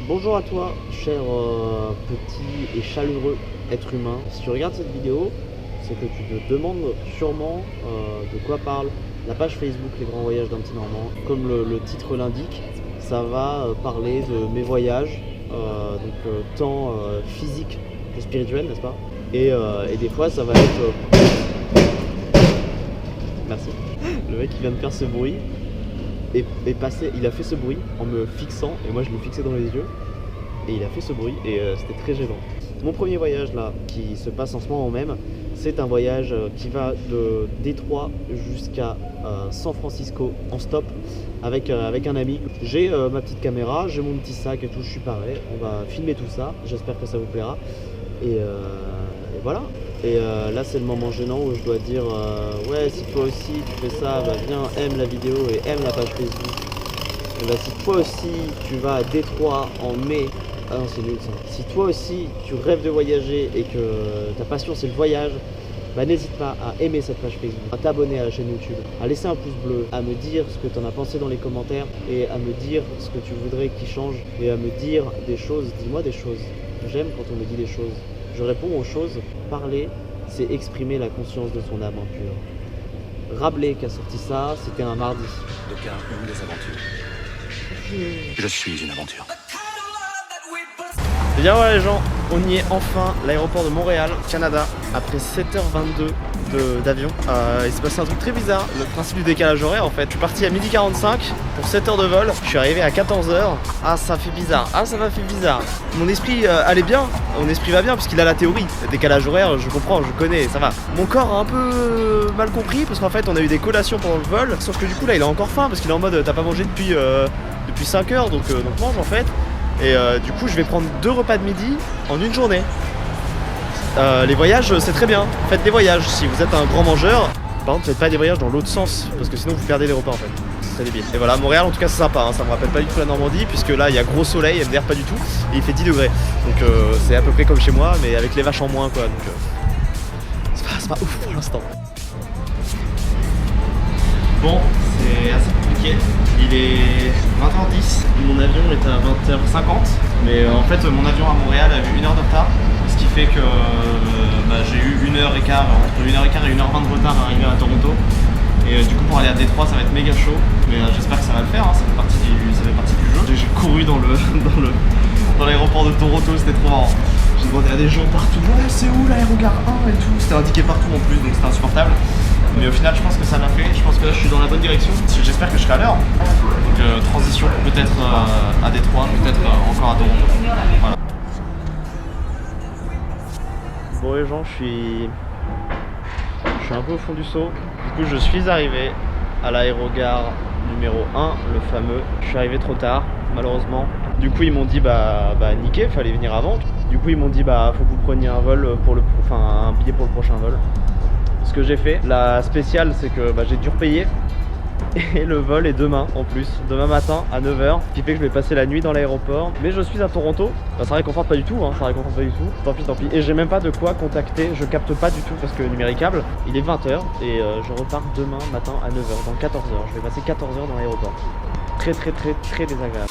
Bonjour à toi, cher petit et chaleureux être humain. Si tu regardes cette vidéo, c'est que tu te demandes sûrement de quoi parle la page Facebook Les Grands Voyages d'un Petit Normand. Comme le titre l'indique, ça va parler de mes voyages, tant physique que spirituel, n'est-ce pas, et des fois ça va être... Merci. Le mec qui vient de faire ce bruit est passé, il a fait ce bruit en me fixant, et moi je l'ai fixé dans les yeux, et il a fait ce bruit, et c'était très gênant. Mon premier voyage là, qui se passe en ce moment même, c'est un voyage qui va de Détroit jusqu'à San Francisco en stop avec un ami. J'ai ma petite caméra, j'ai mon petit sac et tout, je suis paré, on va filmer tout ça, j'espère que ça vous plaira. Et voilà. Et là c'est le moment gênant où je dois dire ouais, si toi aussi tu fais ça, bah viens, aime la vidéo et aime la page Facebook. Et bah si toi aussi tu vas à Détroit en mai, ah non c'est nul ça. Si toi aussi tu rêves de voyager et que ta passion c'est le voyage, bah n'hésite pas à aimer cette page Facebook, à t'abonner à la chaîne YouTube, à laisser un pouce bleu, à me dire ce que tu en as pensé dans les commentaires et à me dire ce que tu voudrais qu'il change et à me dire des choses, dis-moi des choses. J'aime quand on me dit des choses. Je réponds aux choses. Parler, c'est exprimer la conscience de son âme impure. Rabelais qui a sorti ça, c'était un mardi. D'aucuns ont des aventures. Je suis une aventure. Et bien voilà les gens, on y est enfin, l'aéroport de Montréal, Canada, après 7h22 d'avion. Il s'est passé un truc très bizarre, le principe du décalage horaire en fait. Je suis parti à 12h45 pour 7 heures de vol, je suis arrivé à 14h. Ah ça fait bizarre, ça m'a fait bizarre. Mon esprit allait bien, mon esprit va bien puisqu'il a la théorie. Le décalage horaire, je comprends, je connais, ça va. Mon corps a un peu mal compris parce qu'en fait on a eu des collations pendant le vol, sauf que du coup là il a encore faim parce qu'il est en mode t'as pas mangé depuis 5 heures donc mange en fait. Et du coup je vais prendre 2 repas de midi en une journée. Les voyages c'est très bien, faites des voyages si vous êtes un grand mangeur. Par contre faites pas des voyages dans l'autre sens parce que sinon vous perdez les repas en fait. C'est débile. Et voilà, Montréal en tout cas c'est sympa, ça me rappelle pas du tout la Normandie puisque là il y a gros soleil, MDR pas du tout et il fait 10 degrés. Donc c'est à peu près comme chez moi mais avec les vaches en moins quoi. Donc c'est pas ouf pour l'instant. Bon, c'est assez compliqué. Il est 20h10, mon avion est à 20h50, mais en fait mon avion à Montréal a eu 1 heure de retard, ce qui fait que j'ai eu 1h15, entre 1h15 et 1h20 de retard à arriver à Toronto. Et du coup pour aller à Détroit ça va être méga chaud, mais j'espère que ça va le faire, ça fait partie du jeu. J'ai couru dans l'aéroport de Toronto, c'était trop marrant. J'ai demandé à des gens partout, ouais c'est où l'aérogare 1 et tout, c'était indiqué partout en plus donc c'était insupportable. Mais au final je pense que ça l'a fait, je pense que là je suis dans la bonne direction, j'espère que je serai à l'heure. Donc transition peut-être à Détroit, peut-être encore à Toronto. Voilà. Bon les gens, je suis un peu au fond du seau. Du coup je suis arrivé à l'aérogare numéro 1, le fameux. Je suis arrivé trop tard malheureusement. Du coup ils m'ont dit bah niqué, fallait venir avant. Du coup ils m'ont dit faut que vous preniez un vol un billet pour le prochain vol. Ce que j'ai fait, la spéciale c'est que j'ai dû repayer et le vol est demain en plus, demain matin à 9h, ce qui fait que je vais passer la nuit dans l'aéroport. Mais je suis à Toronto, ça réconforte pas du tout, ça réconforte pas du tout, tant pis. Et j'ai même pas de quoi contacter, je capte pas du tout parce que numéricable, il est 20h et je repars demain matin à 9h, dans 14h, je vais passer 14h dans l'aéroport. Très désagréable.